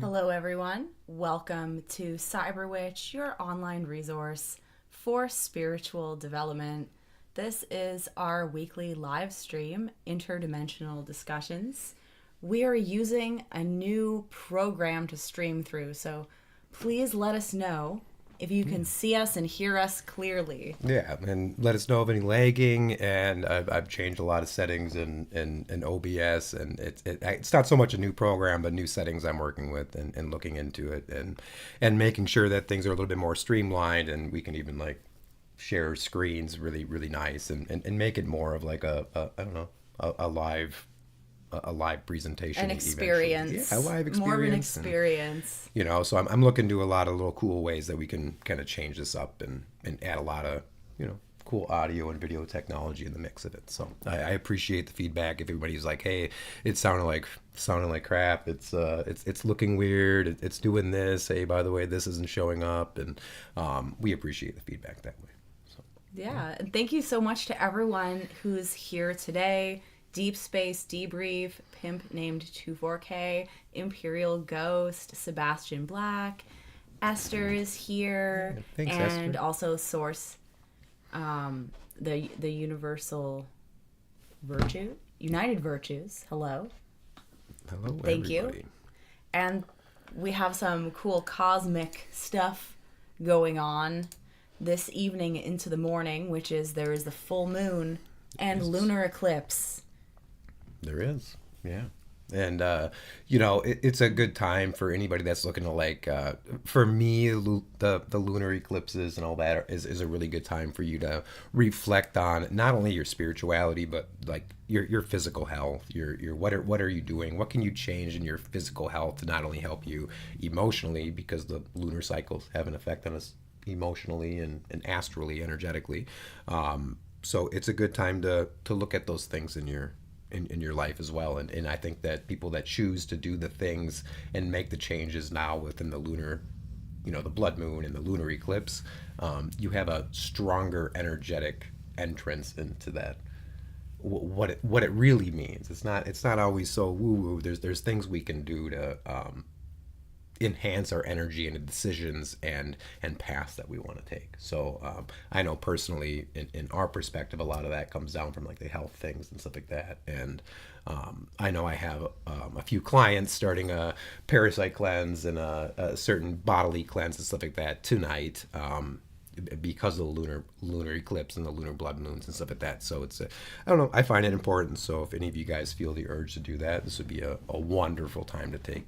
Hello, everyone. Welcome to Cyberwitch, your online resource for spiritual development. This is our weekly live stream, Interdimensional Discussions. We are using a new program to stream through, so please let us know if you can see us and hear us clearly. Yeah, and let us know of any lagging. And I've changed a lot of settings in OBS, and it's not so much a new program, but new settings I'm working with and looking into it and making sure that things are a little bit more streamlined, and we can even like share screens really nice and make it more of like a I don't know a live presentation, An experience. Yeah, a live experience. More of an experience. And, so I'm looking to a lot of little cool ways that we can kind of change this up and add a lot of, cool audio and video technology in the mix of it. So I appreciate the feedback. If everybody's like, hey, it sounding like crap. It's looking weird. It's doing this. Hey, by the way, this isn't showing up. And we appreciate the feedback that way. So, yeah. And thank you so much to everyone who's here today. Deep Space Debrief, Pimp Named 24K, Imperial Ghost, Sebastian Black, Esther is here, Thanks, and Esther. also Source, the Universal Virtue, United Virtues. Hello, Thank you. And we have some cool cosmic stuff going on this evening into the morning, which is there is the full moon and lunar eclipse. There is, yeah. And, it's a good time for anybody that's looking to for me, the lunar eclipses and all that is a really good time for you to reflect on not only your spirituality, but like your physical health, your what are you doing? What can you change in your physical health to not only help you emotionally, because the lunar cycles have an effect on us emotionally and astrally, energetically. So it's a good time to look at those things in your life as well. And I think that people that choose to do the things and make the changes now within the lunar, the blood moon and the lunar eclipse, you have a stronger energetic entrance into that. What it really means. It's not always so woo woo. There's things we can do to enhance our energy and the decisions and paths that we want to take. So I know personally in our perspective, a lot of that comes down from like the health things and stuff like that. And I know I have a few clients starting a parasite cleanse and a certain bodily cleanse and stuff like that tonight, because of the lunar eclipse and the lunar blood moons and stuff like that. So I don't know, I find it important. So if any of you guys feel the urge to do that, this would be a wonderful time to take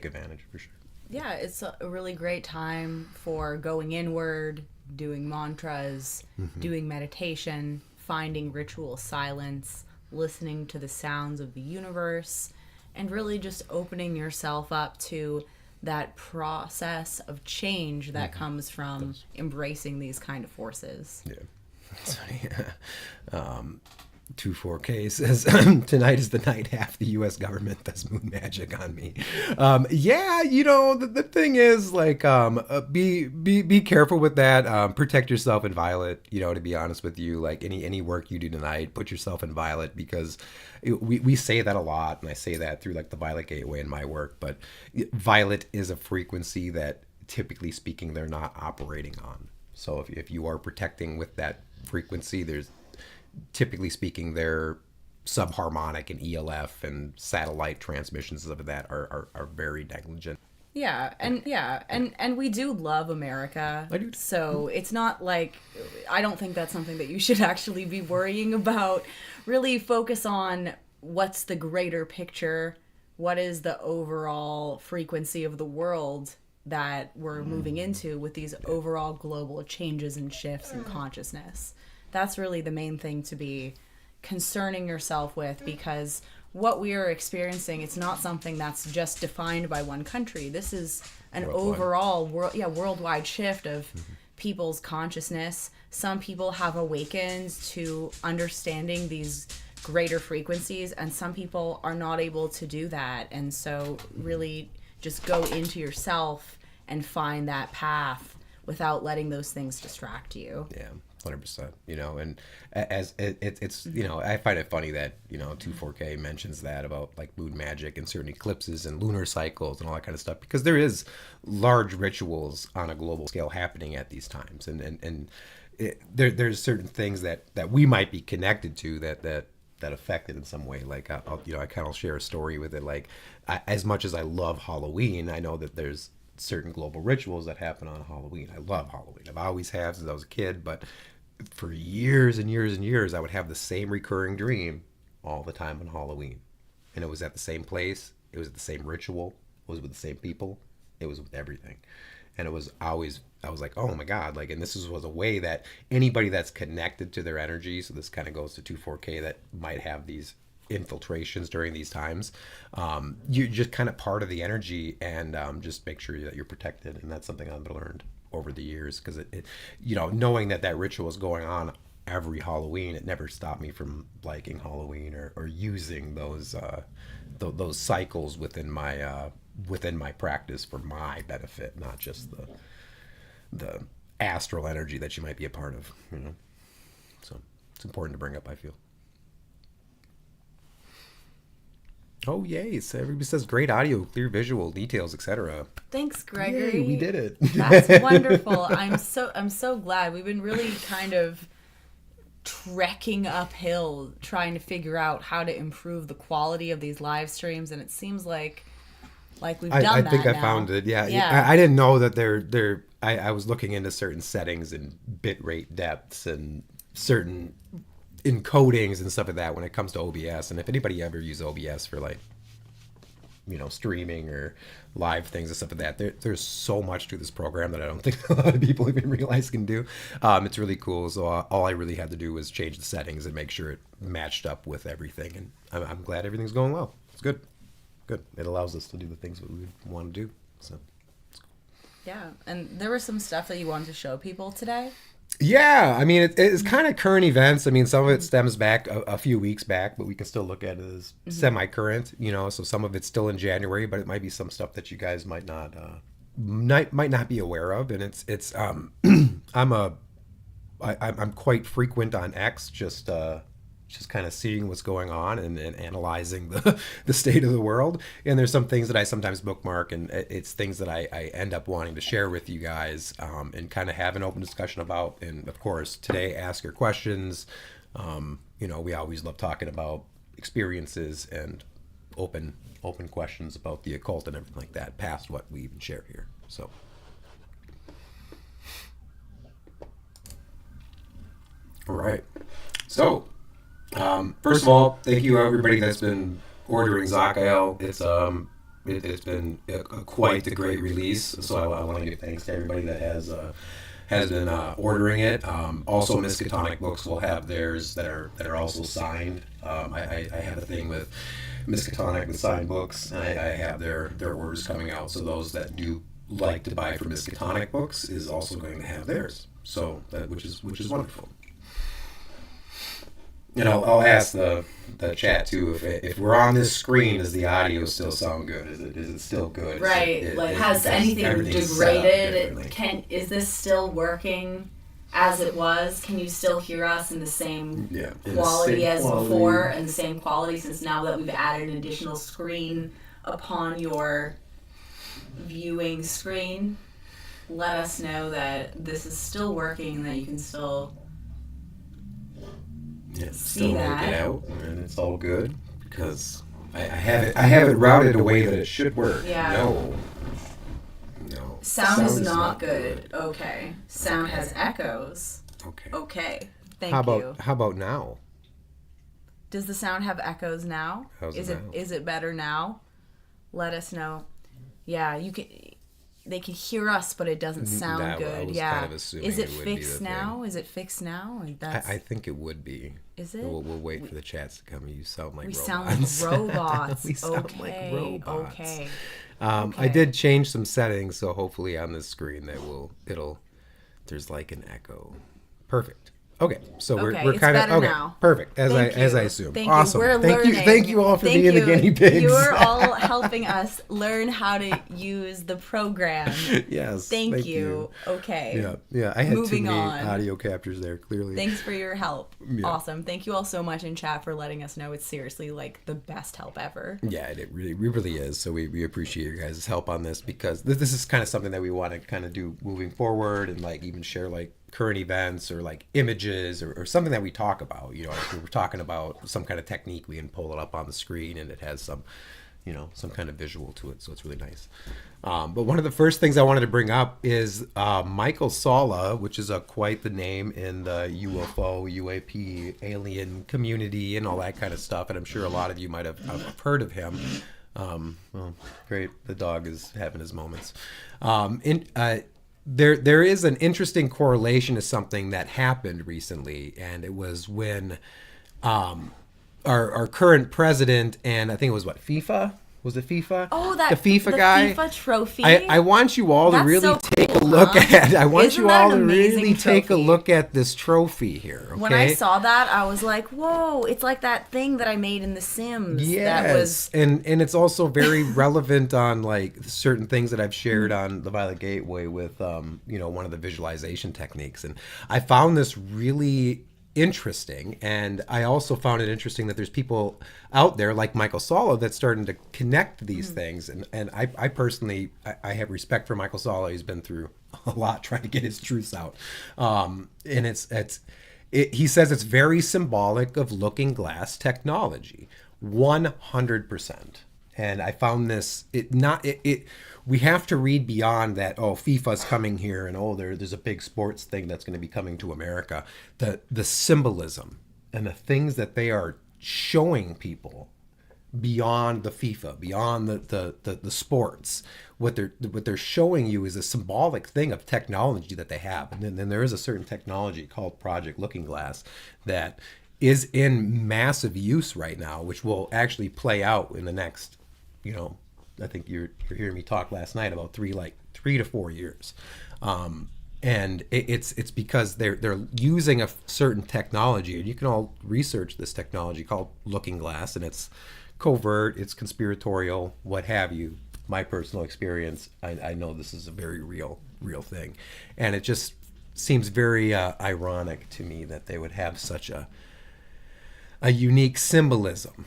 advantage for sure. Yeah, it's a really great time for going inward, doing mantras, doing meditation, finding ritual silence, listening to the sounds of the universe, and really just opening yourself up to that process of change that comes from embracing these kind of forces. Yeah. That's funny. 24K says tonight is the night half the U.S. government does moon magic on me. Yeah, the thing is like be careful with that. Protect yourself in violet. To be honest with you, like any work you do tonight, put yourself in violet, because we say that a lot, and I say that through like the Violet Gateway in my work. But violet is a frequency that typically speaking they're not operating on. So if you are protecting with that frequency, there's typically speaking, their subharmonic and ELF and satellite transmissions of that are very negligent. Yeah, and we do love America. I do. So it's not like, I don't think that's something that you should actually be worrying about. Really focus on what's the greater picture, what is the overall frequency of the world that we're moving into with these overall global changes and shifts in consciousness. That's really the main thing to be concerning yourself with, because what we are experiencing, it's not something that's just defined by one country. This is an overall worldwide shift of people's consciousness. Some people have awakened to understanding these greater frequencies, and some people are not able to do that. And so really just go into yourself and find that path without letting those things distract you. Yeah. 100%. You know, and as it's you know, I find it funny that, you know, 24K mentions that about like moon magic and certain eclipses and lunar cycles and all that kind of stuff, because there is large rituals on a global scale happening at these times, and there's certain things that we might be connected to that affect it in some way. Like I'll you know, I kind of share a story with it. Like as much as I love Halloween, I know that there's certain global rituals that happen on Halloween. I love Halloween. I've always have since I was a kid, but for years and years and years, I would have the same recurring dream all the time on Halloween. And it was at the same place, it was at the same ritual, it was with the same people, it was with everything. And it was always, I was like, oh my God, like, and was a way that anybody that's connected to their energy, so this kind of goes to 24K, that might have these infiltrations during these times, you're just kind of part of the energy, and just make sure that you're protected. And that's something I've learned over the years, because it you know, knowing that ritual is going on every Halloween, it never stopped me from liking Halloween or using those cycles within my practice for my benefit, not just the astral energy that you might be a part of, you know. So it's important to bring up, I feel. Oh, yay. So everybody says great audio, clear visual, details, etc. Thanks, Gregory. Yay, we did it. That's wonderful. I'm so glad. We've been really kind of trekking uphill trying to figure out how to improve the quality of these live streams, and it seems like we've done that. I think I now. found it. Yeah. I didn't know that I was looking into certain settings and bit rate depths and certain encodings and stuff like that when it comes to OBS. And if anybody ever used OBS for, like, you know, streaming or live things and stuff like that, there's so much to this program that I don't think a lot of people even realize can do. It's really cool. So all I really had to do was change the settings and make sure it matched up with everything. And I'm glad everything's going well. It's good. It allows us to do the things that we want to do. So yeah. And there was some stuff that you wanted to show people today. Yeah, I mean, it's kind of current events. I mean, some of it stems back a few weeks back, but we can still look at it as semi-current, you know. So some of it's still in January, but it might be some stuff that you guys might not be aware of. And it's I'm quite frequent on X, just kind of seeing what's going on and analyzing the state of the world. And there's some things that I sometimes bookmark, and it's things that I end up wanting to share with you guys, and kind of have an open discussion about. And of course, today, ask your questions. You know, we always love talking about experiences and open questions about the occult and everything like that, past what we even share here. So. All right. So. First of all, thank you everybody that's been ordering Zakael. It's been quite a great release. So I want to give thanks to everybody that has been ordering it. Also, Miskatonic Books will have theirs that are also signed. I have a thing with Miskatonic with signed books, and I have their orders coming out. So those that do like to buy from Miskatonic Books is also going to have theirs. So which is wonderful. You know, I'll ask the chat too, if we're on this screen, does the audio still sound good? Is it still good? Right. Has anything degraded? Is this still working as it was? Can you still hear us in the same quality as before, and the same quality, since now that we've added an additional screen upon your viewing screen? Let us know that this is still working, that you can still still work it out, and it's all good, because I have it routed a way that it should work. Yeah. No. Sound is not good. Okay. Sound has echoes. Okay. Thank you. How about now? Does the sound have echoes now? Is it better now? Let us know. Yeah, you can. They can hear us, but it doesn't sound good. I was kind of assuming is it would fixed be the now? thing. Is it fixed now? I think it would be. Is it? We'll wait for the chats to come. You sound like we robots. Sound like robots. We sound like robots. Okay. I did change some settings, so hopefully on this screen there's like an echo. Perfect. Okay, so Okay, we're it's kind of better okay. now. Perfect, as Thank I you. assume. Thank Awesome. you. We're Thank learning. you. Thank you all for Thank being the you. guinea pigs. You are all helping us learn how to use the program. Yes. Thank you. Okay. Yeah. I had too Moving many on. audio captures there. Clearly. Thanks for your help. Yeah. Awesome. Thank you all so much in chat for letting us know. It's seriously like the best help ever. Yeah, it really is. So we appreciate your guys' help on this, because this is kind of something that we want to kind of do moving forward, and like even share like current events or like images or something that we talk about. You know, if we were talking about some kind of technique, we can pull it up on the screen and it has some, you know, some kind of visual to it. So it's really nice. But one of the first things I wanted to bring up is Michael Sala, which is quite the name in the UFO, UAP, alien community and all that kind of stuff. And I'm sure a lot of you might have heard of him. Well, great. The dog is having his moments. There is an interesting correlation to something that happened recently, and it was when our current president, and I think it was FIFA? Was it FIFA? Oh, the FIFA guy. FIFA trophy. I want you all to That's really so take cool, a look huh? at. I want Isn't you that all an to amazing really take a trophy? look at this trophy here. Okay? When I saw that, I was like, "Whoa! It's like that thing that I made in The Sims." Yes, That was and it's also very relevant on like certain things that I've shared on the Violet Gateway with you know, one of the visualization techniques, and I found this really interesting, and I also found it interesting that there's people out there like Michael Sala that's starting to connect these things, and I personally I have respect for Michael Sala. He's been through a lot trying to get his truths out, and he says it's very symbolic of looking glass technology, 100%. And I found this we have to read beyond that. Oh, FIFA's coming here, and oh, there's a big sports thing that's going to be coming to America. The symbolism and the things that they are showing people beyond the FIFA, beyond the sports. What they're showing you is a symbolic thing of technology that they have, and then there is a certain technology called Project Looking Glass that is in massive use right now, which will actually play out in the next, you know, I think you're hearing me talk last night about 3 to 4 years, and it's because they're using a certain technology, and you can all research this technology called Looking Glass, and it's covert, it's conspiratorial, what have you. My personal experience, I know this is a very real thing, and it just seems very ironic to me that they would have such a unique symbolism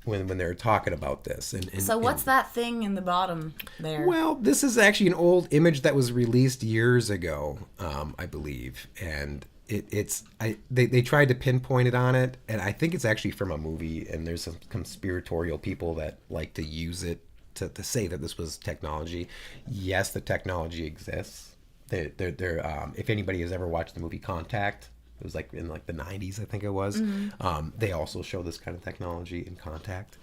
when they're talking about this. And so. What's that thing in the bottom there? Well, this is actually an old image that was released years ago, I believe, and they tried to pinpoint it on it, and I think it's actually from a movie. And there's some conspiratorial people that like to use it to say that this was technology. Yes, the technology exists. They're if anybody has ever watched the movie Contact. It was like in like the 90s, I think it was. They also show this kind of technology in Contact.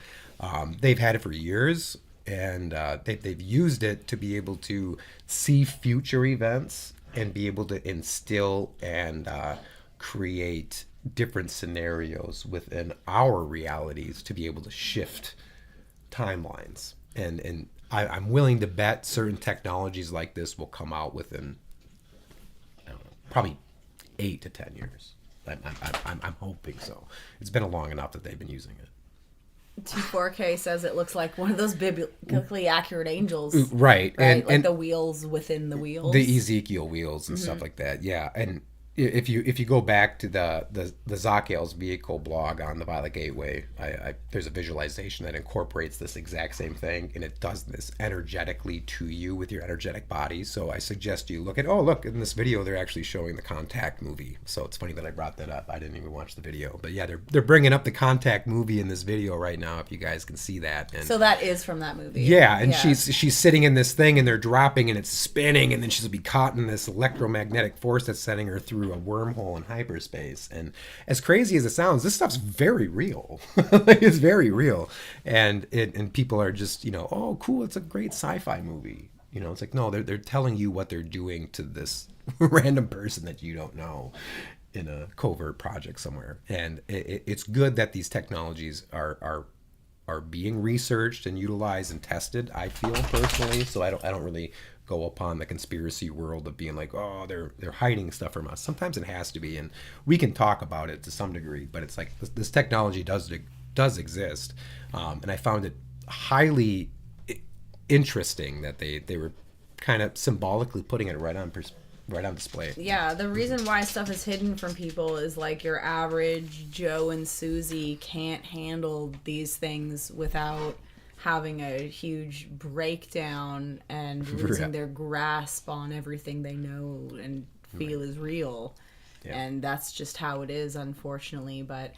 They've had it for years, and they've used it to be able to see future events and be able to instill and create different scenarios within our realities to be able to shift timelines. And I'm willing to bet certain technologies like this will come out within, I don't know, probably 8 to 10 years. I'm hoping so. It's been long enough that they've been using it. T4K says it looks like one of those biblically accurate angels. Right. And like the wheels within the wheels. The Ezekiel wheels and stuff like that. Yeah. And if you go back to the Zakel's vehicle blog on the Violet Gateway, there's a visualization that incorporates this exact same thing, and it does this energetically to you with your energetic body. So I suggest you look in this video, they're actually showing the Contact movie. So it's funny that I brought that up. I didn't even watch the video, but yeah, they're bringing up the Contact movie in this video right now, if you guys can see that. And so that is from that movie. yeah, and she's sitting in this thing, and they're dropping, and it's spinning, and then she'll be caught in this electromagnetic force that's sending her through a wormhole in hyperspace. And as crazy as it sounds, this stuff's very real. It's very real, and people are just, you know, oh cool, it's a great sci-fi movie. You know, it's like, no, they're telling you what they're doing to this random person that you don't know in a covert project somewhere. And it's good that these technologies are being researched and utilized and tested, I feel personally. So I don't really go upon the conspiracy world of being like, oh, they're hiding stuff from us. Sometimes it has to be, and we can talk about it to some degree, but it's like this technology does exist, and I found it highly interesting that they were kind of symbolically putting it right on display. Yeah, the reason why stuff is hidden from people is like your average Joe and Susie can't handle these things without having a huge breakdown and losing their grasp on everything they know and feel is real. Yeah. And that's just how it is, unfortunately. But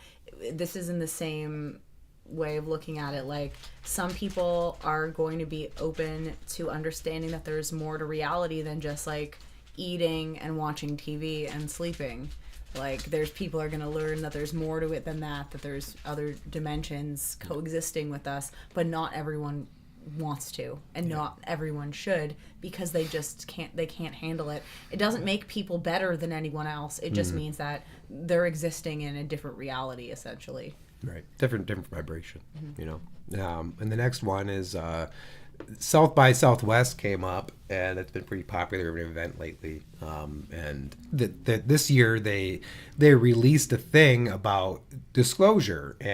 this is in the same way of looking at it. Like, some people are going to be open to understanding that there's more to reality than just like eating and watching TV and sleeping. Like, there's people are going to learn that there's more to it than that there's other dimensions coexisting with us, but not everyone wants to, and not everyone should, because they can't handle it. It doesn't make people better than anyone else. It just means that they're existing in a different reality, essentially. Right. Different vibration, you know. And the next one is South by Southwest came up, and it's been pretty popular of an event lately. And this year they released a thing about disclosure of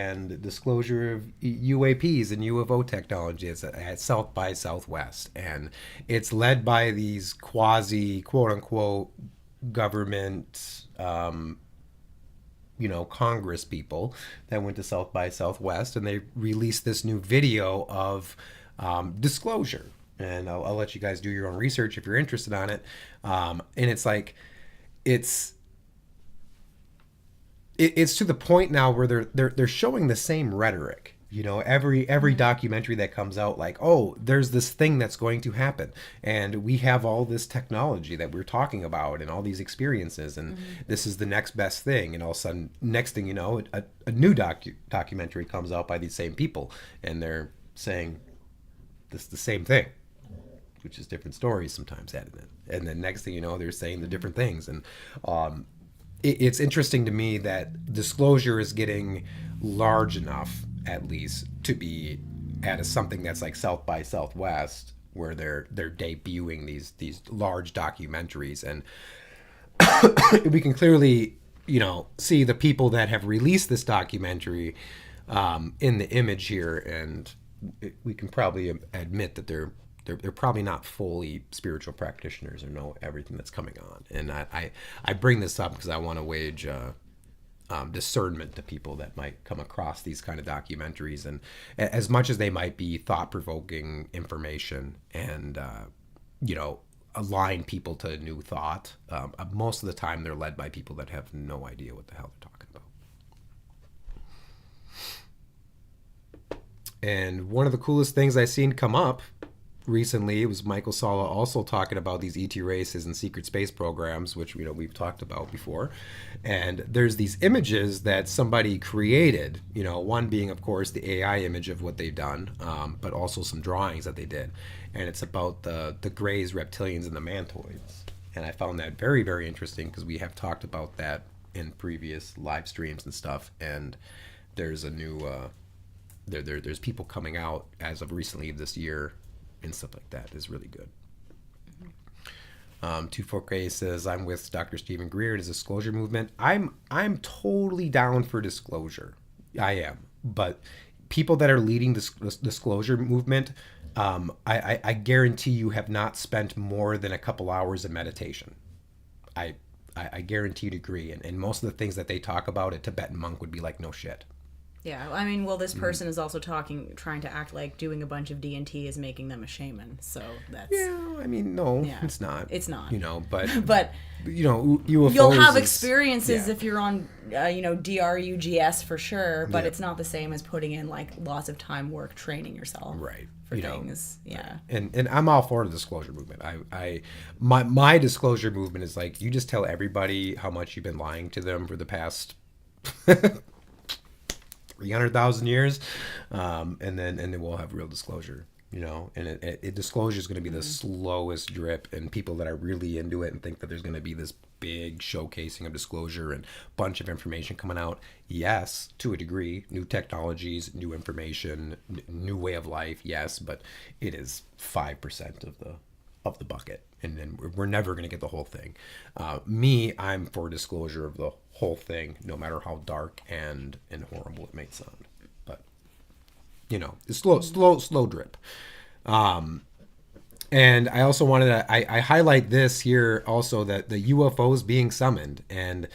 UAPs and UFO technology at South by Southwest, and it's led by these quasi quote unquote government. Congress people that went to South by Southwest, and they released this new video of disclosure. And I'll let you guys do your own research if you're interested on it. And it's like, it's to the point now where they're showing the same rhetoric. Every documentary that comes out, like, oh, there's this thing that's going to happen, and we have all this technology that we're talking about and all these experiences, and this is the next best thing. And all of a sudden, next thing you know, a new documentary comes out by these same people, and they're saying the same thing, which is different stories sometimes added in. And then next thing you know, they're saying the different things. And it's interesting to me that disclosure is getting large enough, at least, to be at something that's like South by Southwest, where they're debuting these large documentaries. And we can clearly, see the people that have released this documentary in the image here, and we can probably admit that they're probably not fully spiritual practitioners or know everything that's coming on. And I bring this up because I want to wage discernment to people that might come across these kind of documentaries, and as much as they might be thought-provoking information and align people to new thought, most of the time they're led by people that have no idea what the hell they're talking about. And one of the coolest things I've seen come up recently was Michael Salla also talking about these ET races and secret space programs, which we've talked about before. And there's these images that somebody created, one being, of course, the AI image of what they've done, but also some drawings that they did. And it's about the Greys, reptilians, and the mantoids. And I found that very, very interesting because we have talked about that in previous live streams and stuff. And there's a new there's people coming out as of recently this year and stuff like that is really good. 24K says, I'm with Dr. Stephen Greer. It is a disclosure movement. I'm totally down for disclosure. I am. But people that are leading this disclosure movement, I guarantee you have not spent more than a couple hours in meditation. I guarantee to agree. And most of the things that they talk about, a Tibetan monk would be like, no shit. Yeah, I mean, well, this person is also trying to act like doing a bunch of DMT is making them a shaman. So that's... Yeah, I mean, no, it's not. It's not. But... but... UFOs you'll have experiences if you're on, DRUGS for sure, but it's not the same as putting in, like, lots of time, work, training yourself. Right. For things. Yeah. And I'm all for the disclosure movement. My disclosure movement is like, you just tell everybody how much you've been lying to them for the past... 300,000 years, and then we'll have real disclosure, and disclosure is going to be the slowest drip, and people that are really into it and think that there's going to be this big showcasing of disclosure and bunch of information coming out. Yes, to a degree, new technologies, new information, new way of life. Yes, but it is 5% of the bucket, and then we're never going to get the whole thing. I'm for disclosure of the whole thing, no matter how dark and horrible it may sound. But it's slow drip. And I also wanted to I highlight this here also, that the UFOs being summoned, and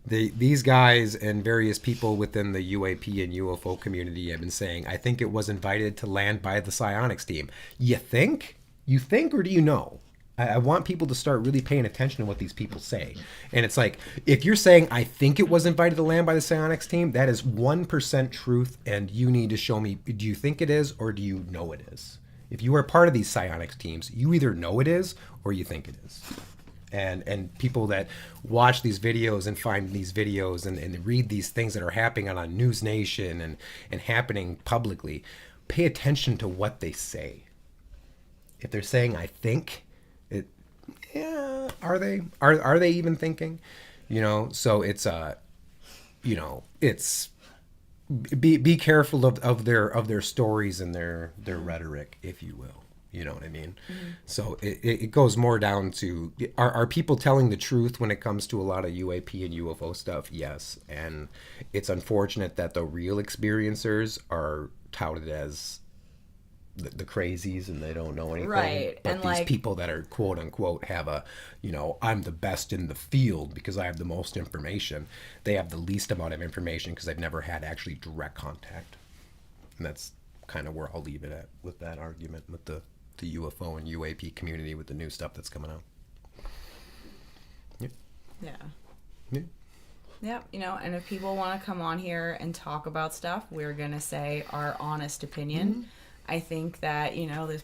these guys and various people within the UAP and UFO community have been saying, I think it was invited to land by the psionics team. You think? You think, or do you know? I want people to start really paying attention to what these people say. And it's like, if you're saying, I think it was invited to land by the psionics team, that is 1% truth, and you need to show me, do you think it is, or do you know it is? If you are part of these psionics teams, you either know it is, or you think it is. And people that watch these videos and find these videos and read these things that are happening on News Nation and happening publicly, pay attention to what they say. If they're saying, I think, are they? Are they even thinking? So it's it's be careful of their stories and their rhetoric, if you will. You know what I mean? Mm-hmm. So it goes more down to, are people telling the truth when it comes to a lot of UAP and UFO stuff? Yes. And it's unfortunate that the real experiencers are touted as the crazies, and they don't know anything. Right. But and these people that are quote unquote have I'm the best in the field because I have the most information, they have the least amount of information because they've never had actually direct contact. And that's kind of where I'll leave it at with that argument with the UFO and UAP community with the new stuff that's coming out. Yeah. And if people want to come on here and talk about stuff, we're going to say our honest opinion. Mm-hmm. I think that, this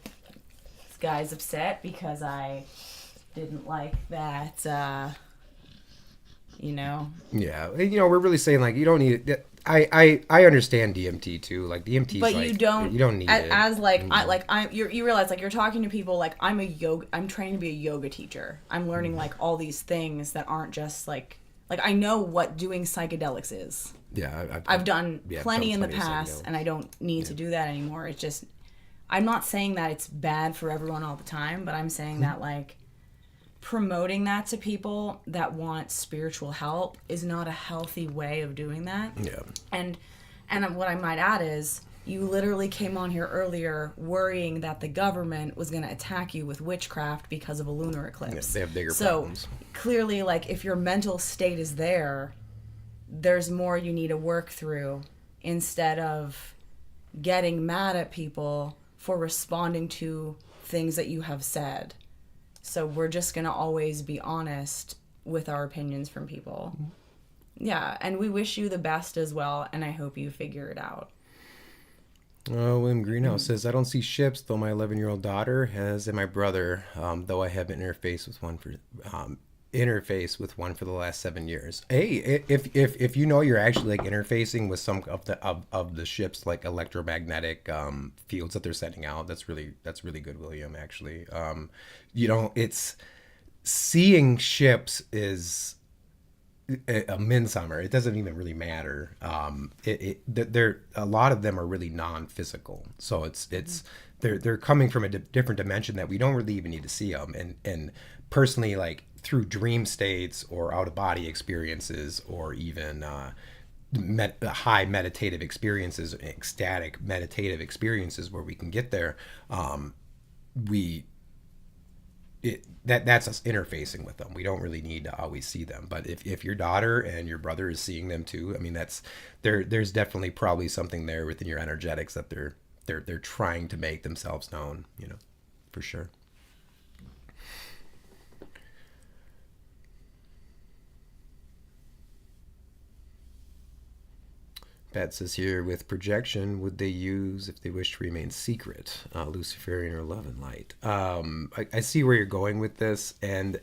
guy's upset because I didn't like that, Yeah. We're really saying, like, you don't need it. I understand DMT too. Like, DMT, but like, you don't need it. As like, you realize, like, you're talking to people, like, I'm training to be a yoga teacher. I'm learning, like, all these things that aren't just like I know what doing psychedelics is. Yeah, I've done plenty in the past, and I don't need to do that anymore. It's just, I'm not saying that it's bad for everyone all the time, but I'm saying that, like, promoting that to people that want spiritual help is not a healthy way of doing that. Yeah. And what I might add is, you literally came on here earlier worrying that the government was going to attack you with witchcraft because of a lunar eclipse. Yeah, they have bigger problems. So clearly, like, if your mental state is there's more you need to work through, instead of getting mad at people for responding to things that you have said. So we're just going to always be honest with our opinions from people. Yeah, and we wish you the best as well, and I hope you figure it out. William Greenhouse says, I don't see ships, though my 11-year-old daughter has, and my brother, though I haven't interfaced with one for the last 7 years. Hey, if you're actually, like, interfacing with some of the ships, like, electromagnetic fields that they're sending out, that's really good, William. Actually, it's seeing ships is a midsummer. It doesn't even really matter. They're a lot of them are really non-physical, so they're coming from a different dimension that we don't really even need to see them. And personally, like, through dream states or out of body experiences, or even high meditative experiences, ecstatic meditative experiences where we can get there, that's us interfacing with them. We don't really need to always see them. But if your daughter and your brother is seeing them too, I mean, there's definitely probably something there within your energetics that they're trying to make themselves known, for sure. Pat says here, with projection, would they use if they wish to remain secret, Luciferian or love and light? I see where you're going with this, and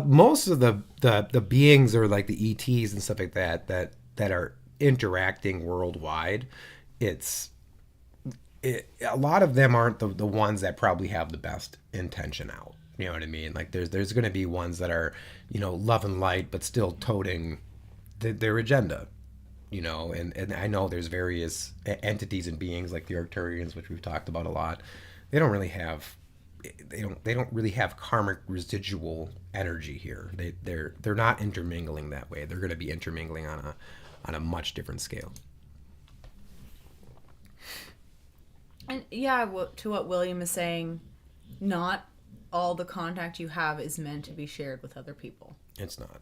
most of the beings, or like the ETs and stuff like that are interacting worldwide, a lot of them aren't the ones that probably have the best intention out. You know what I mean? Like, there's going to be ones that are, love and light, but still toting their agenda. And I know there's various entities and beings like the Arcturians, which we've talked about a lot. They don't really have they don't really have karmic residual energy here. They're not intermingling that way. They're going to be intermingling on a much different scale. And yeah, to what William is saying, not all the contact you have is meant to be shared with other people. It's not.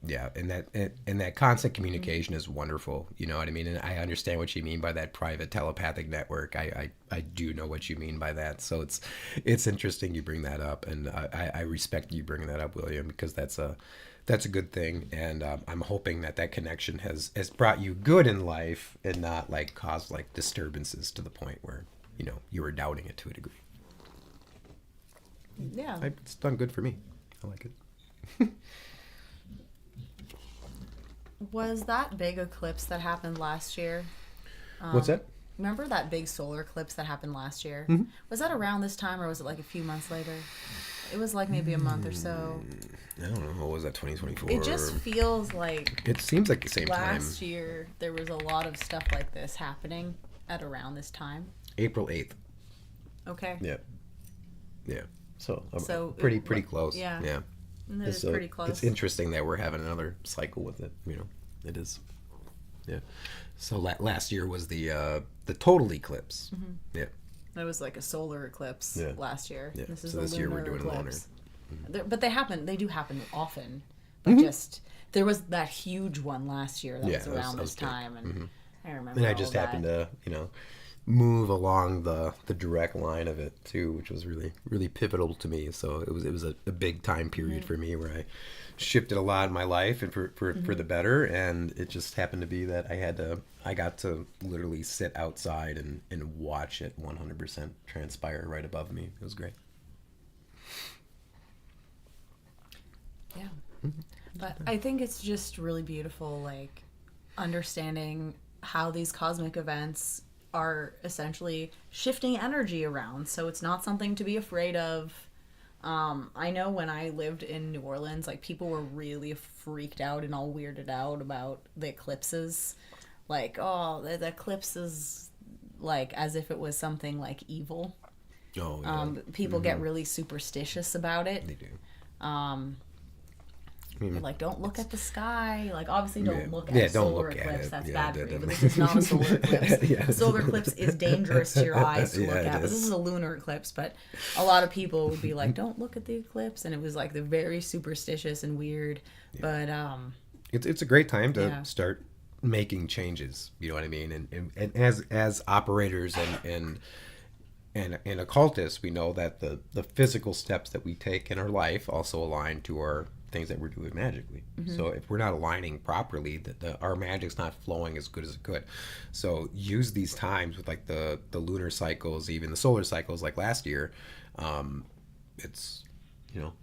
Yeah, and that constant communication is wonderful. You know what I mean? And I understand what you mean by that private telepathic network. I do know what you mean by that. So it's interesting you bring that up, and I respect you bringing that up, William, because that's a good thing. And I'm hoping that connection has brought you good in life and not like caused like disturbances to the point where you were doubting it to a degree. Yeah, It's done good for me. I like it. Was that big eclipse that happened last year? What's that? Remember that big solar eclipse that happened last year? Mm-hmm. Was that around this time, or was it like a few months later? It was like maybe a month or so. I don't know. What was that, 2024? It just feels like It seems like the same time. last year there was a lot of stuff like this happening at around this time. April 8th. Okay. Yeah. So, So pretty close. yeah. Yeah. And it is So pretty close. It's interesting that we're having another cycle with it. It is. Yeah. So last year was the total eclipse. Mm-hmm. Yeah. It was like a solar eclipse last year. Yeah. This is So a this year we're lunar doing lunar. eclipse. But they do happen often. But just there was that huge one last year that was around this big. time, and I remember. And I all just that. happened to move along the direct line of it too, which was really really pivotal to me. So it was a big time period for me where I shifted a lot in my life and for the better, and it just happened to be that I got to literally sit outside and watch it 100% transpire right above me. It was great. Yeah. But I think it's just really beautiful, like, understanding how these cosmic events are essentially shifting energy around. So it's not something to be afraid of. I know when I lived in New Orleans, like, people were really freaked out and all weirded out about the eclipses. Like, oh, the eclipse is, like, as if it was something, like, evil. Oh, yeah. People get really superstitious about it. They do. They're like, don't look at the sky. Like, obviously, don't look at Yeah, a don't solar look at eclipse. it. That's Yeah, bad for you. that- But this is not a solar eclipse. Yeah. A solar eclipse is dangerous to your eyes to Yeah, look it at. But is. this is a lunar eclipse. But a lot of people would be like, don't look at the eclipse. And it was like, they're very superstitious and weird. But It's a great time to Yeah. start making changes. You know what I mean? And as operators and occultists, we know that the physical steps that we take in our life also align to our things that we're doing magically. So if we're not aligning properly, our magic's not flowing as good as it could. So use these times with like the lunar cycles, even the solar cycles like last year. It's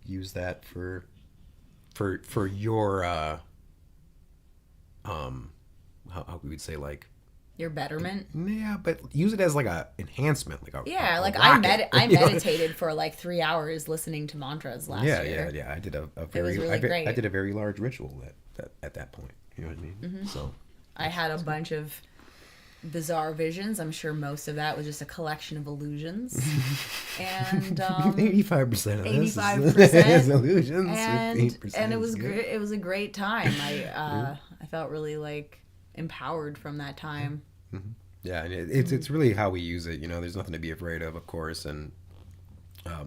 use that for your how we would say, like, your betterment. yeah, but use it as like a enhancement, like a Yeah, a like I rocket. meditated for like 3 hours listening to mantras last year. Yeah. I did a was very really great. I did a very large ritual at that point. You know what I mean? Mm-hmm. So I had a bunch of bizarre visions. I'm sure most of that was just a collection of illusions. And 85% of this 85%, is illusions. and 15% it is was good. great. It was a great time. I felt really like empowered from that time. Yeah, and it's really how we use it. There's nothing to be afraid of course, and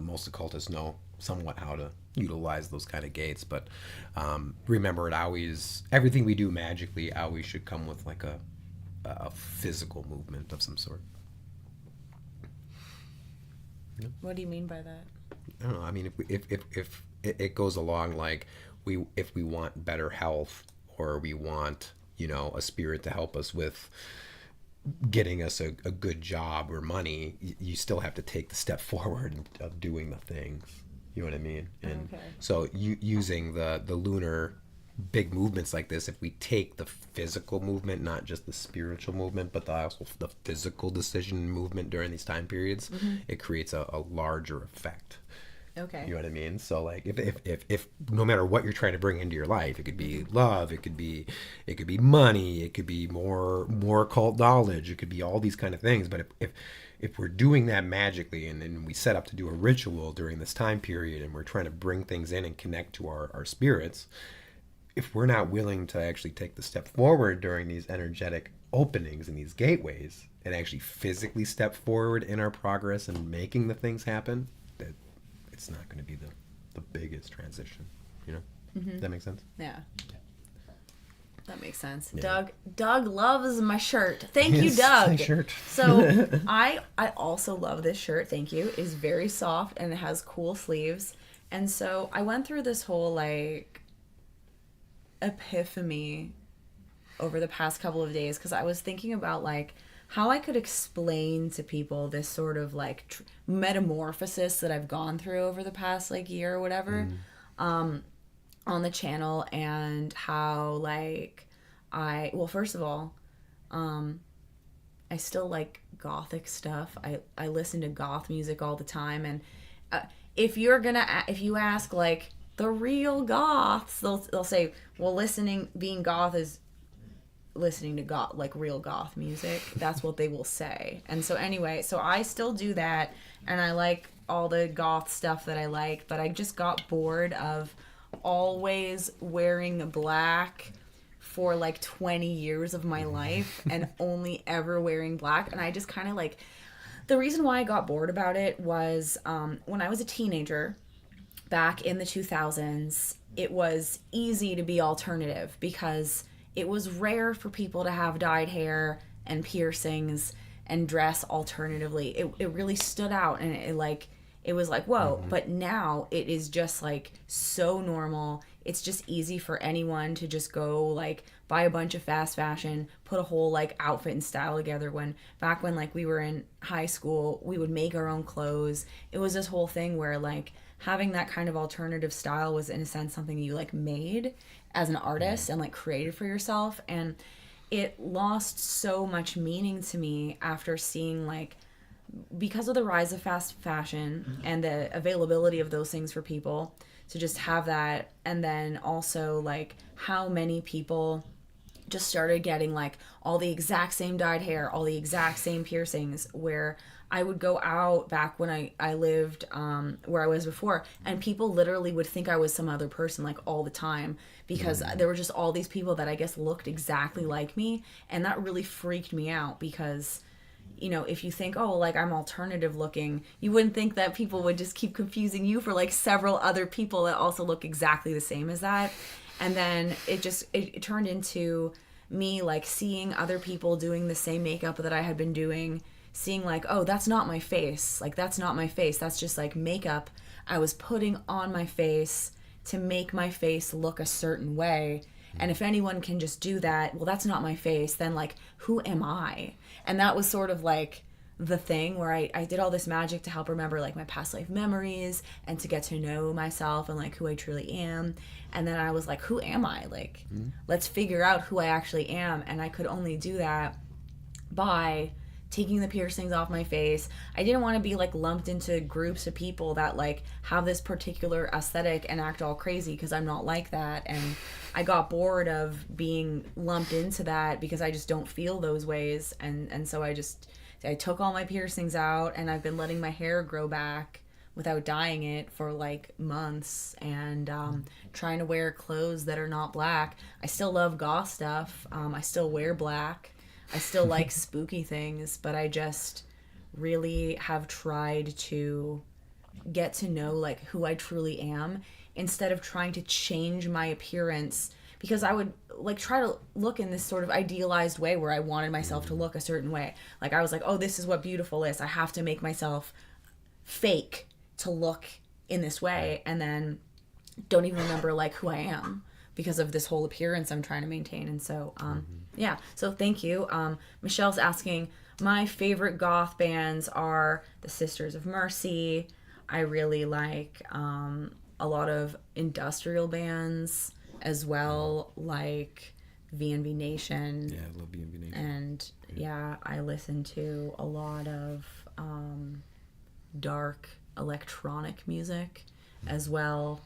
most occultists know somewhat how to utilize those kind of gates. But remember, everything we do magically always should come with like a physical movement of some sort. What do you mean by that? I don't know. I mean, if it goes along like if we want better health, or we want a spirit to help us with getting us a good job or money, you still have to take the step forward of doing the things. You know what I mean? And Okay. so using the lunar big movements like this, if we take the physical movement, not just the spiritual movement, but also the physical decision movement during these time periods, it creates a larger effect. Okay. You know what I mean? So like if no matter what you're trying to bring into your life, it could be love, it could be money, it could be more occult knowledge, it could be all these kind of things. But if we're doing that magically, and then we set up to do a ritual during this time period, and we're trying to bring things in and connect to our spirits, if we're not willing to actually take the step forward during these energetic openings and these gateways and actually physically step forward in our progress and making the things happen, that it's not going to be the biggest transition, you know? Does that make sense? Yeah. That makes sense. Yeah. Doug loves my shirt. Thank you, Doug. Nice shirt. So I also love this shirt. Thank you. It's very soft and it has cool sleeves. And so I went through this whole like epiphany over the past couple of days because I was thinking about like how I could explain to people this sort of like metamorphosis that I've gone through over the past like year or whatever. On the channel, and how like first of all, I still like gothic stuff. I listen to goth music all the time, and if you ask like the real goths, they'll say, well, being goth is listening to goth, like real goth music. That's what they will say. And so anyway, so I still do that, and I like all the goth stuff that I like, but I just got bored of always wearing black for like 20 years of my life and only ever wearing black. And I just kind of like, the reason why I got bored about it was when I was a teenager back in the 2000s, it was easy to be alternative because it was rare for people to have dyed hair and piercings and dress alternatively. It really stood out, and it was like, whoa. But now it is just like so normal. It's just easy for anyone to just go like buy a bunch of fast fashion, put a whole like outfit and style together. Back when like we were in high school, we would make our own clothes. It was this whole thing where like having that kind of alternative style was in a sense something you like made as an artist and like created for yourself. And it lost so much meaning to me after seeing like, because of the rise of fast fashion and the availability of those things for people to just have that, and then also like how many people just started getting like all the exact same dyed hair, all the exact same piercings, where I would go out back when I lived where I was before, and people literally would think I was some other person like all the time, because there were just all these people that I guess looked exactly like me, and that really freaked me out because, you know, if you think, oh, like I'm alternative looking, you wouldn't think that people would just keep confusing you for like several other people that also look exactly the same as that. And then it turned into me like seeing other people doing the same makeup that I had been doing, seeing like, oh, that's not my face. Like, that's not my face. That's just like makeup I was putting on my face to make my face look a certain way. And if anyone can just do that, well, that's not my face, then like, who am I? And that was sort of like the thing where I did all this magic to help remember like my past life memories and to get to know myself and like who I truly am. And then I was like, who am I? Like, let's figure out who I actually am. And I could only do that by taking the piercings off my face. I didn't want to be like lumped into groups of people that like have this particular aesthetic and act all crazy, because I'm not like that. And I got bored of being lumped into that because I just don't feel those ways. And so I took all my piercings out, and I've been letting my hair grow back without dyeing it for like months, and trying to wear clothes that are not black. I still love goth stuff. I still wear black. I still like spooky things, but I just really have tried to get to know like who I truly am, instead of trying to change my appearance, because I would like try to look in this sort of idealized way where I wanted myself to look a certain way. Like I was like, oh, this is what beautiful is. I have to make myself fake to look in this way, and then don't even remember like who I am because of this whole appearance I'm trying to maintain. And so yeah, so thank you. Michelle's asking, my favorite goth bands are the Sisters of Mercy. I really like a lot of industrial bands as well, like VNV Nation. Yeah, I love VNV Nation. And yeah, I listen to a lot of dark electronic music as well.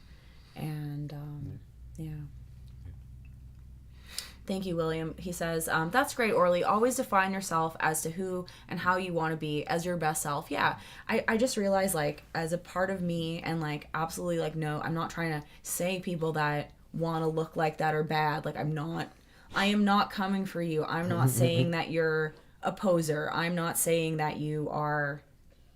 And yeah. Thank you, William. He says, that's great, Orly. Always define yourself as to who and how you want to be as your best self. Yeah. I just realized, like, as a part of me, and, like, absolutely, like, no, I'm not trying to say people that want to look like that are bad. Like, I am not coming for you. I'm not saying that you're a poser. I'm not saying that you are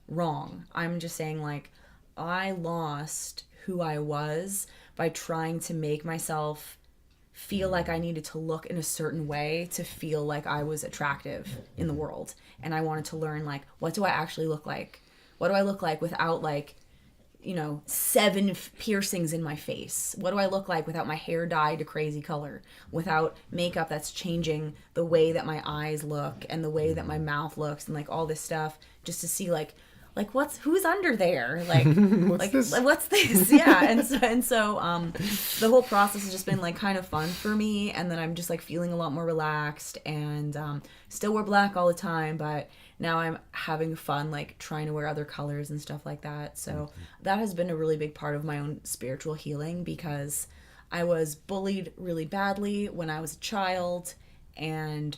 wrong. I'm just saying, like, I lost who I was by trying to make myself feel like I needed to look in a certain way to feel like I was attractive in the world. And I wanted to learn, like, what do I actually look like? What do I look like without, like, 7 piercings in my face? What do I look like without my hair dyed a crazy color? Without makeup that's changing the way that my eyes look and the way that my mouth looks and, like, all this stuff, just to see, like who's under there? Like, what's this? Yeah. And so the whole process has just been, like, kind of fun for me. And then I'm just, like, feeling a lot more relaxed, and still wear black all the time, but now I'm having fun, like, trying to wear other colors and stuff like that. So that has been a really big part of my own spiritual healing, because I was bullied really badly when I was a child, and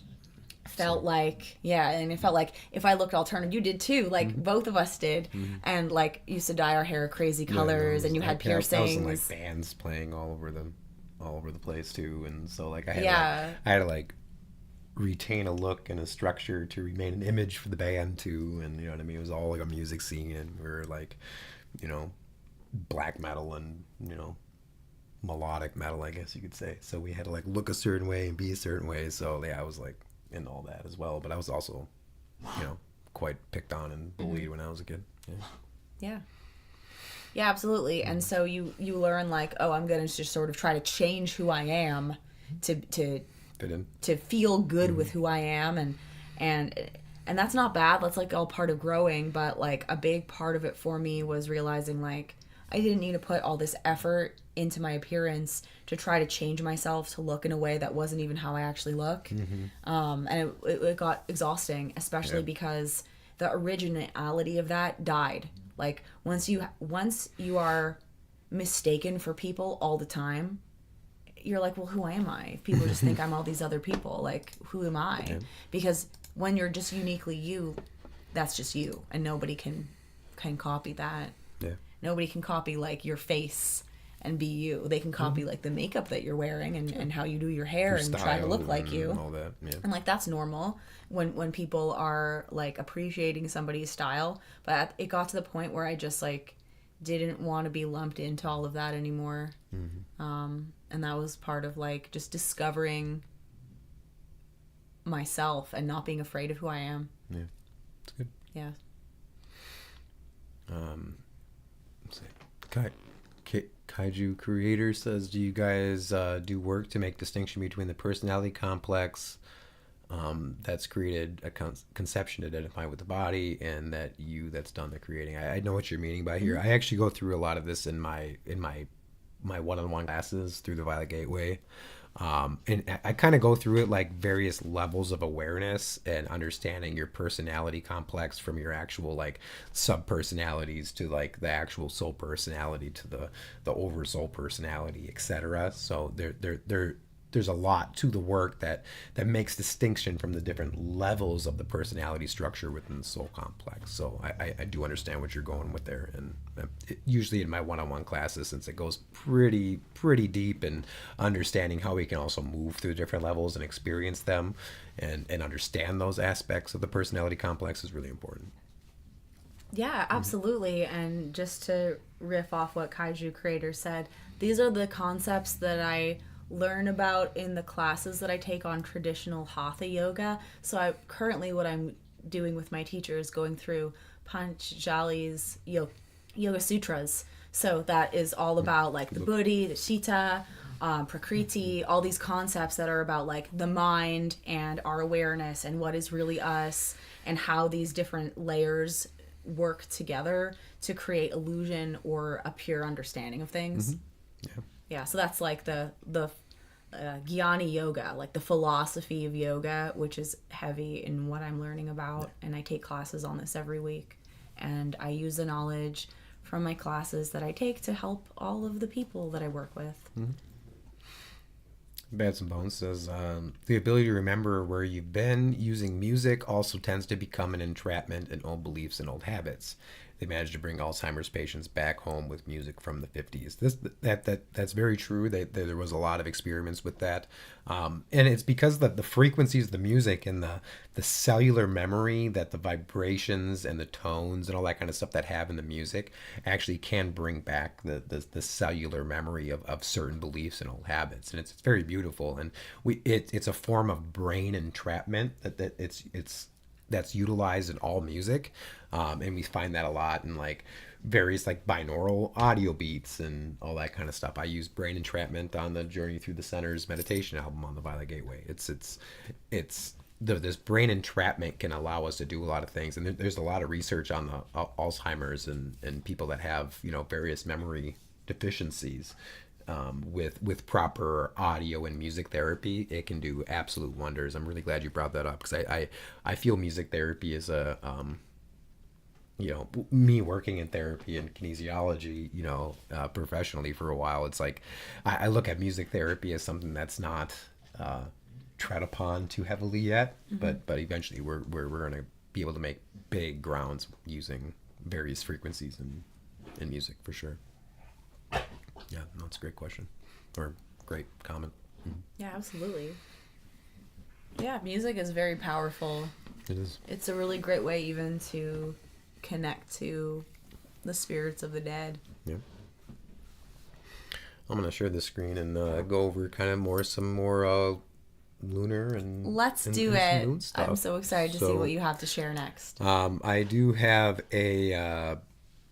felt like, and it felt like if I looked alternative, you did too, like, both of us did, and, like, used to dye our hair crazy colors, and you had piercings. I was in, like, bands playing all over the place too, and so, like, I had to like retain a look and a structure to remain an image for the band too, and you know what I mean. It was all like a music scene, and we were like, black metal and melodic metal, I guess you could say. So we had to, like, look a certain way and be a certain way. So yeah, I was, like, in all that as well, but I was also, quite picked on and bullied when I was a kid. Yeah, absolutely. And so you learn, like, oh, I'm gonna just sort of try to change who I am to fit in, to feel good with who I am, and that's not bad. That's, like, all part of growing. But, like, a big part of it for me was realizing, like, I didn't need to put all this effort into my appearance to try to change myself to look in a way that wasn't even how I actually look. And it got exhausting, especially because the originality of that died. Like, once you are mistaken for people all the time, you're like, well, who am I? If people just think I'm all these other people, like, who am I? Yeah. Because when you're just uniquely you, that's just you, and nobody can copy that. Yeah. Nobody can copy, like, your face and be you. They can copy, like, the makeup that you're wearing and how you do your hair and try to look like you. And all that. Yeah. And, like, that's normal when people are, like, appreciating somebody's style. But it got to the point where I just, like, didn't want to be lumped into all of that anymore. And that was part of, like, just discovering myself and not being afraid of who I am. Yeah, it's good. Yeah. Let's see. Kaiju Creator says, do you guys do work to make distinction between the personality complex that's created a conception to identify with the body, and that you that's done the creating? I know what you're meaning by here. I actually go through a lot of this in my one-on-one classes through the Violet Gateway. And I kind of go through it like various levels of awareness and understanding your personality complex, from your actual, like, sub-personalities to, like, the actual soul personality to the over soul personality, etc. So there's a lot to the work that makes distinction from the different levels of the personality structure within the soul complex. So I do understand what you're going with there, and usually in my one-on-one classes, since it goes pretty deep in understanding how we can also move through different levels and experience them and understand those aspects of the personality complex, is really important. Yeah, absolutely. And just to riff off what Kaiju Creator said, these are the concepts that I learn about in the classes that I take on traditional Hatha yoga. So currently what I'm doing with my teacher is going through Patanjali's Yoga Sutras. So that is all about, like, the Buddhi, the Chitta, Prakriti, all these concepts that are about, like, the mind and our awareness and what is really us, and how these different layers work together to create illusion or a pure understanding of things. Yeah, so that's, like, the Jnana yoga, like the philosophy of yoga, which is heavy in what I'm learning about. And I take classes on this every week, and I use the knowledge from my classes that I take to help all of the people that I work with. Bats and Bones says the ability to remember where you've been using music also tends to become an entrapment in old beliefs and old habits. They managed to bring Alzheimer's patients back home with music from the 50s. That's very true. There was a lot of experiments with that, and it's because the frequencies of the music and the cellular memory that the vibrations and the tones and all that kind of stuff that have in the music actually can bring back the cellular memory of certain beliefs and old habits, and it's very beautiful. And it's a form of brain entrapment it's that's utilized in all music, and we find that a lot in like various like binaural audio beats and all that kind of stuff. I use brain entrapment on the Journey Through the Center's meditation album on the Violet Gateway. This brain entrapment can allow us to do a lot of things, and there's a lot of research on the Alzheimer's and people that have various memory deficiencies. With proper audio and music therapy, it can do absolute wonders. I'm really glad you brought that up, because I feel music therapy is a me working in therapy and kinesiology, professionally for a while. It's like I look at music therapy as something that's not tread upon too heavily yet, but eventually we're going to be able to make big grounds using various frequencies in music for sure. Yeah, no, it's a great question, or great comment. Yeah, absolutely. Yeah, music is very powerful. It is. It's a really great way even to connect to the spirits of the dead. Yeah. I'm going to share the screen and go over kind of some more lunar and Let's do it. I'm so excited to see what you have to share next. I do have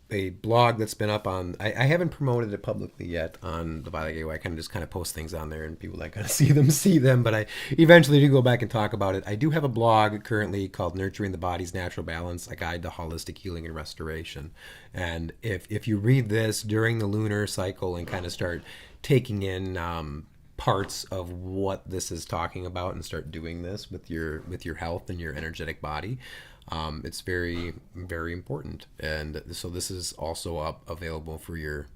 a blog that's been up on. I haven't promoted it publicly yet on the Violet Gateway. I kind of post things on there, and people that kind of see them. But I eventually do go back and talk about it. I do have a blog currently called "Nurturing the Body's Natural Balance: A Guide to Holistic Healing and Restoration." And if you read this during the lunar cycle and kind of start taking in parts of what this is talking about and start doing this with your health and your energetic body, it's very, very important. And so this is also available for your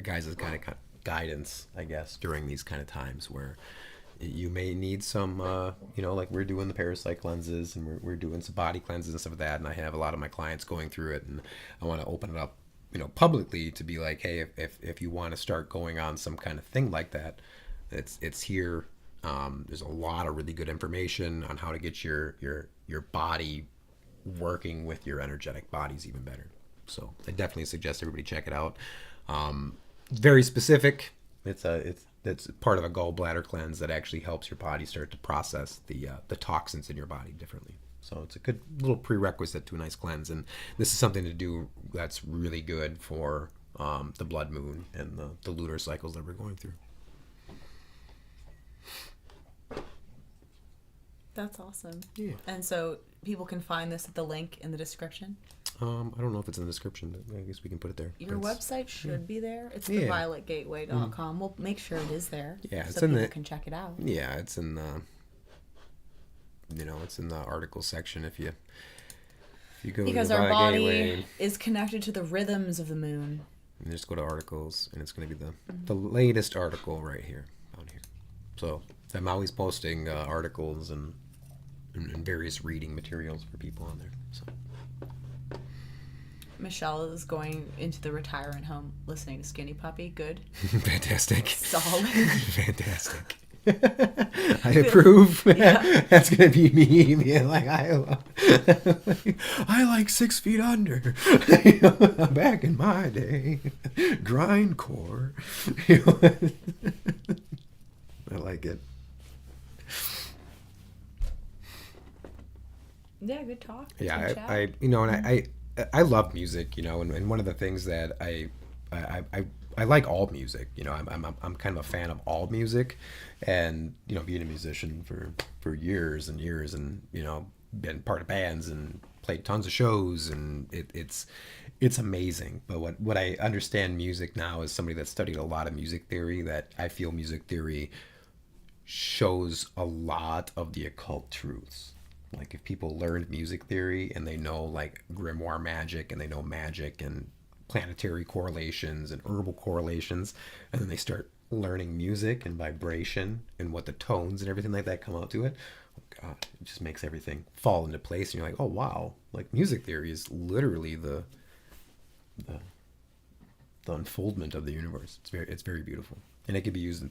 guys' kind of guidance, I guess, during these kind of times where you may need some, like we're doing the parasite cleanses and we're doing some body cleanses and stuff like that. And I have a lot of my clients going through it, and I want to open it up, publicly to be like, hey, if you want to start going on some kind of thing like that, it's here. There's a lot of really good information on how to get your body working with your energetic bodies even better. So I definitely suggest everybody check it out. Very specific. It's part of a gallbladder cleanse that actually helps your body start to process the toxins in your body differently. So it's a good little prerequisite to a nice cleanse, and this is something to do that's really good for the blood moon and the lunar cycles that we're going through. That's awesome. Yeah. And so people can find this at the link in the description? I don't know if it's in the description, but I guess we can put it there. Your website should be there. It's thevioletgateway.com. We'll make sure it is there. Yeah, it's so in people can check it out. Yeah, it's in the it's in the article section if you go because to the our body Gateway, is connected to the rhythms of the moon. And just go to articles, and it's going to be the latest article right here, down here. So I'm always posting articles and various reading materials for people on there. So Michelle is going into the retirement home listening to Skinny Puppy. Good. Fantastic. Solid. Fantastic. I approve. Yeah. That's gonna be me being like, I like 6 Feet Under. Back in my day, grindcore. I like it. Yeah, good talk. Yeah, good I love music, and one of the things that I like all music, I'm kind of a fan of all music, and being a musician for years and years, and been part of bands and played tons of shows, and it's amazing. But what I understand music now is somebody that studied a lot of music theory, that I feel music theory shows a lot of the occult truths. Like if people learned music theory and they know like grimoire magic and they know magic and planetary correlations and herbal correlations, and then they start learning music and vibration and what the tones and everything like that come out to it, oh God, it just makes everything fall into place. And you're like, oh wow, like music theory is literally the unfoldment of the universe. It's very beautiful, and it can be used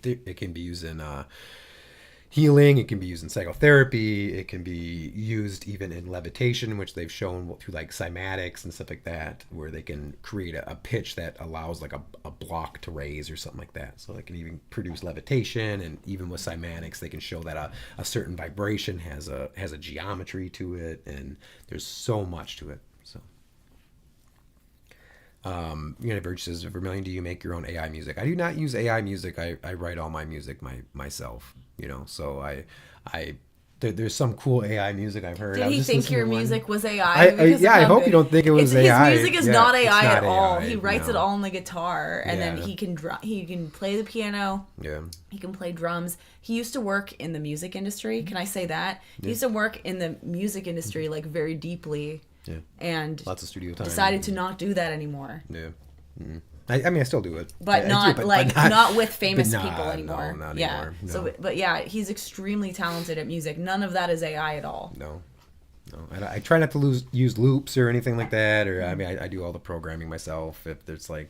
in healing. It can be used in psychotherapy. It can be used even in levitation, which they've shown through like cymatics and stuff like that, where they can create a pitch that allows like a block to raise or something like that. So they can even produce levitation, and even with cymatics, they can show that a certain vibration has a geometry to it, and there's so much to it. So. Verge says, Vermilion, do you make your own AI music? I do not use AI music. I write all my music myself, so there's some cool AI music I've heard. Did he think your music was AI? I hope you don't think it was AI. His music is not AI at all. AI, he writes it all on the guitar, and then he can play the piano. Yeah. He can play drums. He used to work in the music industry. Can I say that? He used to work in the music industry, like, very deeply. Yeah. And lots of studio time. Decided to not do that anymore. Yeah. Mm-hmm. I still do it, but not with famous people anymore. No, not anymore. No. So, but yeah, he's extremely talented at music. None of that is AI at all. No. I try not to use loops or anything like that. Or I do all the programming myself. If there's I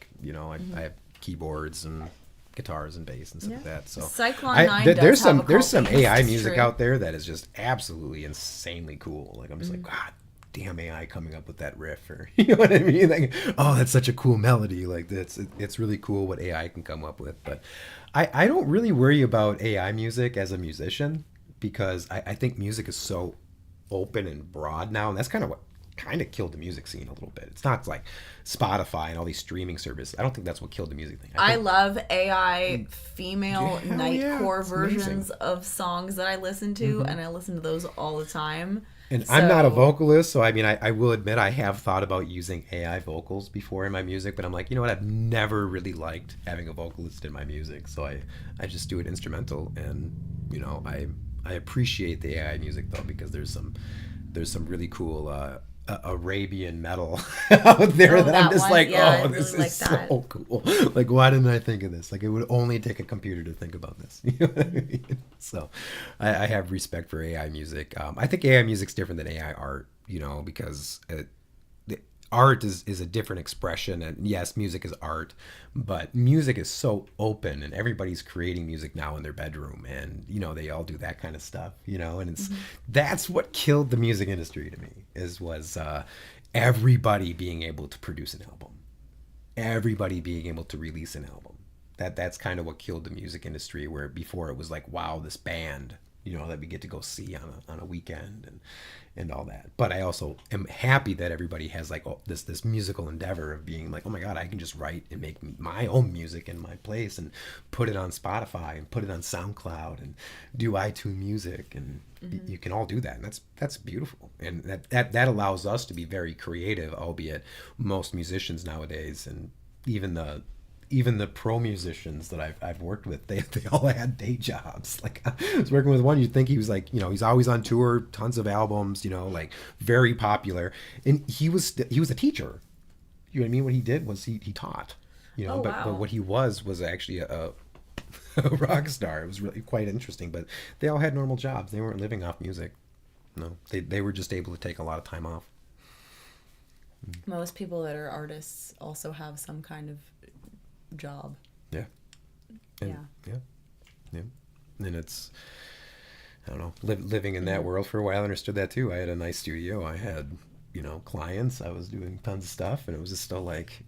have keyboards and guitars and bass and stuff like that. So Cyclone 9 there's some AI music out there that is just absolutely insanely cool. Like I'm just like, God damn, AI coming up with that riff, or you know what I mean? Like, oh, that's such a cool melody. Like it's really cool what AI can come up with. But I don't really worry about AI music as a musician, because I think music is so open and broad now, and that's kind of what killed the music scene a little bit. It's not like Spotify and all these streaming services. I don't think that's what killed the music thing. I love AI female nightcore versions amazing. Of songs that I listen to, and I listen to those all the time. And I'm not a vocalist, so I will admit I have thought about using AI vocals before in my music, but I'm like, you know what, I've never really liked having a vocalist in my music, so I just do it instrumental. And I appreciate the AI music though, because there's some really cool Arabian metal out there that I'm just like, this is so cool. Like, why didn't I think of this? Like, it would only take a computer to think about this. You know what I mean? So I have respect for AI music. I think AI music's different than AI art, because art is a different expression. And yes, music is art, but music is so open, and everybody's creating music now in their bedroom, and they all do that kind of stuff, and it's that's what killed the music industry to me, was everybody being able to produce an album, everybody being able to release an album. That's kind of what killed the music industry, where before it was like, wow, this band that we get to go see on a weekend and all that. But I also am happy that everybody has like this musical endeavor of being like, oh my God, I can just write and make my own music in my place and put it on Spotify and put it on SoundCloud and do iTunes Music, and you can all do that, and that's beautiful. And that allows us to be very creative, albeit most musicians nowadays, and even the pro musicians that I've worked with, they all had day jobs. Like, I was working with one, you'd think he was like, he's always on tour, tons of albums, like very popular. And he was a teacher. You know what I mean? What he did was he taught, but what he was actually a rock star. It was really quite interesting, but they all had normal jobs. They weren't living off music. No, they were just able to take a lot of time off. Most people that are artists also have some kind of job. Yeah. And it's, I don't know, living in that world for a while, I understood that too. I had a nice studio, I had clients, I was doing tons of stuff, and it was just still like,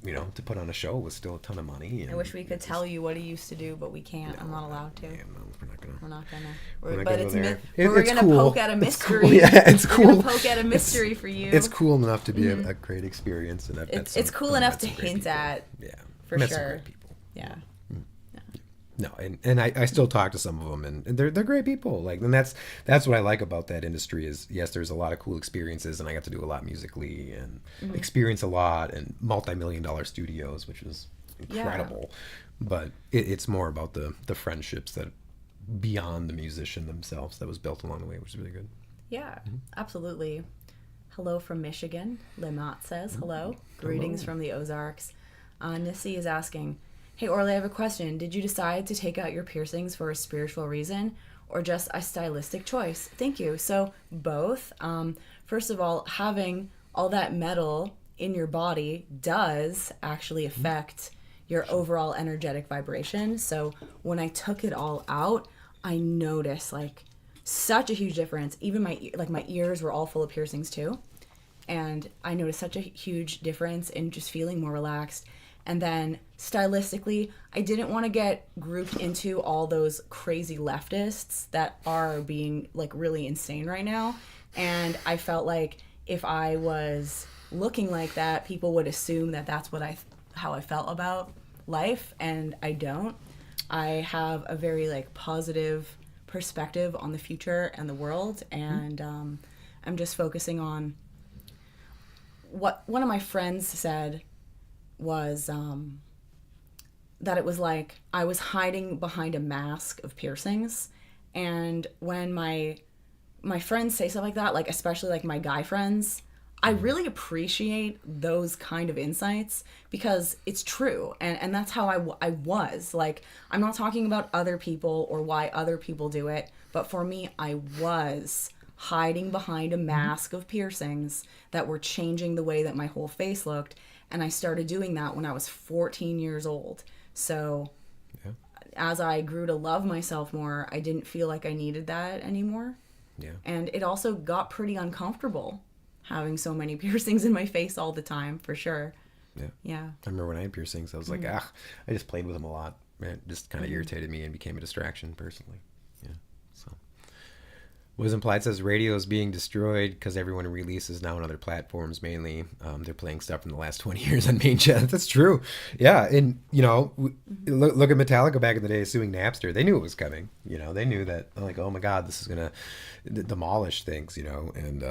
to put on a show was still a ton of money. And I wish we could tell you what he used to do, but we can't. I'm not allowed to. Yeah, no, we're not gonna. We're gonna poke at a mystery. Cool. Yeah, it's cool. We're gonna poke at a mystery for you. It's cool enough to be a great experience, and it's cool enough to hint at. Yeah, for sure. Some great people. Yeah. No, and I still talk to some of them, and they're great people. Like, and that's what I like about that industry is, yes, there's a lot of cool experiences, and I got to do a lot musically and experience a lot, and multi-million-dollar studios, which was incredible. Yeah. But it's more about the friendships that beyond the musician themselves that was built along the way, which is really good. Yeah, absolutely. Hello from Michigan. Limot says hello. Greetings from the Ozarks. Nissi is asking, Hey, Orly, I have a question. Did you decide to take out your piercings for a spiritual reason or just a stylistic choice? Thank you. So, both. First of all, having all that metal in your body does actually affect your overall energetic vibration. So, when I took it all out, I noticed like such a huge difference. Even my ears were all full of piercings too. And I noticed such a huge difference in just feeling more relaxed. And then stylistically, I didn't want to get grouped into all those crazy leftists that are being like really insane right now. And I felt like if I was looking like that, people would assume that that's how I felt about life, and I don't. I have a very like positive perspective on the future and the world, and I'm just focusing on what one of my friends said was that it was like I was hiding behind a mask of piercings. And when my friends say stuff like that, like especially like my guy friends, I really appreciate those kind of insights because it's true. And that's how I was. Like, I'm not talking about other people or why other people do it, but for me, I was hiding behind a mask of piercings that were changing the way that my whole face looked. And I started doing that when I was 14 years old. So as I grew to love myself more, I didn't feel like I needed that anymore. Yeah. And it also got pretty uncomfortable having so many piercings in my face all the time, for sure. Yeah. Yeah. I remember when I had piercings, I was like, I just played with them a lot. It just kind of irritated me and became a distraction personally. Yeah. So. Wisdom Plight says radio is being destroyed because everyone releases now on other platforms mainly. They're playing stuff from the last 20 years on main chat. That's true. Yeah. And, look at Metallica back in the day suing Napster. They knew it was coming. They knew that, like, oh my God, this is going to demolish things, and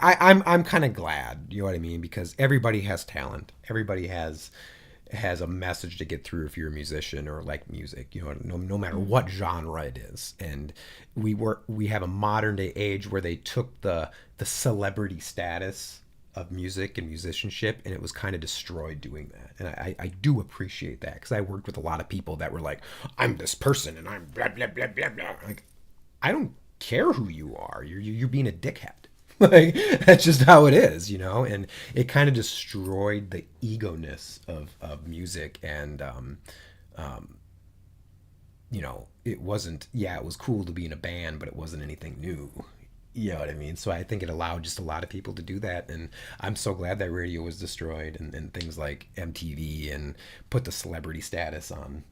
I'm kind of glad, you know what I mean? Because everybody has talent. Everybody has a message to get through if you're a musician or like music, no matter what genre it is. And we have a modern day age where they took the celebrity status of music and musicianship, and it was kind of destroyed doing that. And I do appreciate that, because I worked with a lot of people that were like, I'm this person and I'm blah blah blah blah blah. Like, I don't care who you are. You're being a dickhead. Like, that's just how it is, and it kind of destroyed the ego-ness of music. And it wasn't, it was cool to be in a band, but it wasn't anything new, you know what I mean? So I think it allowed just a lot of people to do that, and I'm so glad that radio was destroyed, and things like MTV, and put the celebrity status on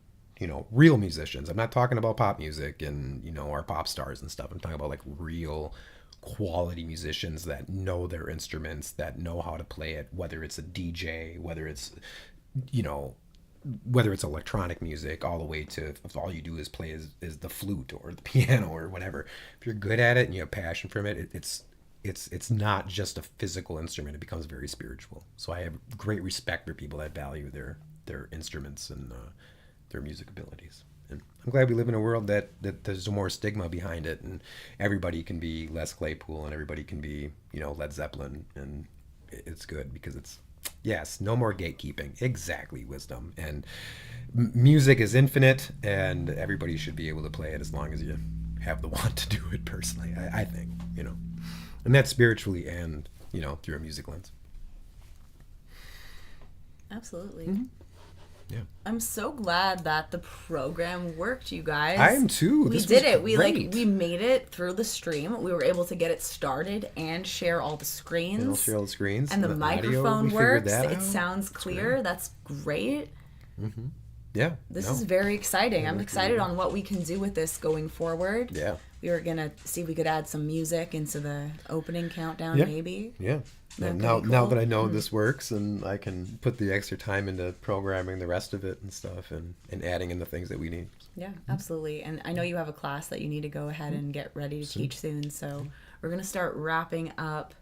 real musicians. I'm not talking about pop music and our pop stars and stuff. I'm talking about like real quality musicians that know their instruments, that know how to play it, whether it's a DJ, whether it's electronic music, all the way to if all you do is play is the flute or the piano or whatever. If you're good at it and you have passion from it, it's not just a physical instrument. It becomes very spiritual. So I have great respect for people that value their instruments and their music abilities. And I'm glad we live in a world that there's more stigma behind it, and everybody can be Les Claypool and everybody can be, Led Zeppelin, and it's good because it's, yes, no more gatekeeping. Exactly, Wisdom. And music is infinite, and everybody should be able to play it as long as you have the want to do it personally, I think, And that's spiritually and, through a music lens. Absolutely. Mm-hmm. Yeah. I'm so glad that the program worked, you guys. I am too. We did it. We made it through the stream. We were able to get it started and share all the screens. And we'll share all the screens. And the microphone audio, works. It sounds clear. That's great. Mm-hmm. Yeah. This is very exciting. I'm excited on what we can do with this going forward. Yeah. We were going to see if we could add some music into the opening countdown, maybe. Yeah. And now that I know this works, and I can put the extra time into programming the rest of it and stuff, and adding in the things that we need. Yeah, absolutely. And I know you have a class that you need to go ahead and get ready to teach soon. So we're going to start wrapping up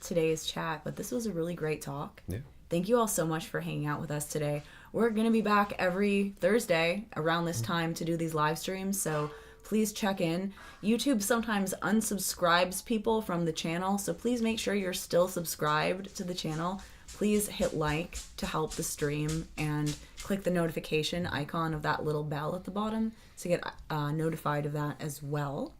today's chat. But this was a really great talk. Yeah. Thank you all so much for hanging out with us today. We're going to be back every Thursday around this time to do these live streams. So please check in. YouTube sometimes unsubscribes people from the channel, so please make sure you're still subscribed to the channel. please hit like to help the stream and click the notification icon of that little bell at the bottom to get notified of that as well.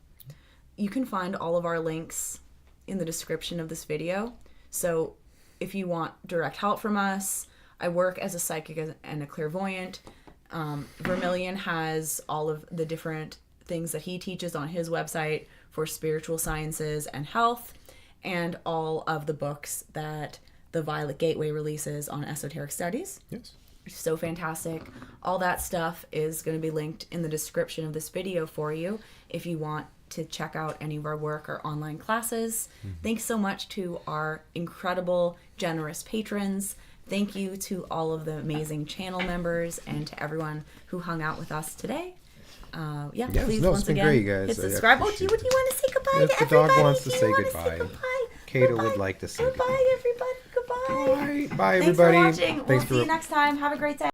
You can find all of our links in the description of this video. So if you want direct help from us, I work as a psychic and a clairvoyant. Vermilion has all of the different things that he teaches on his website for spiritual sciences and health, and all of the books that the Violet Gateway releases on esoteric studies. Yes. So fantastic. All that stuff is going to be linked in the description of this video for you if you want to check out any of our work or online classes. Thanks so much to our incredible, generous patrons. Thank you to all of the amazing channel members and to everyone who hung out with us today. Please once again great, guys. hit subscribe. Do you want to say goodbye Yes, to the everybody? dog wants to Do you say wanna goodbye. goodbye? Kato would like to say goodbye, everybody. Goodbye. Bye, Thanks for everybody. watching. We'll Thanks see you next time. Have a great day.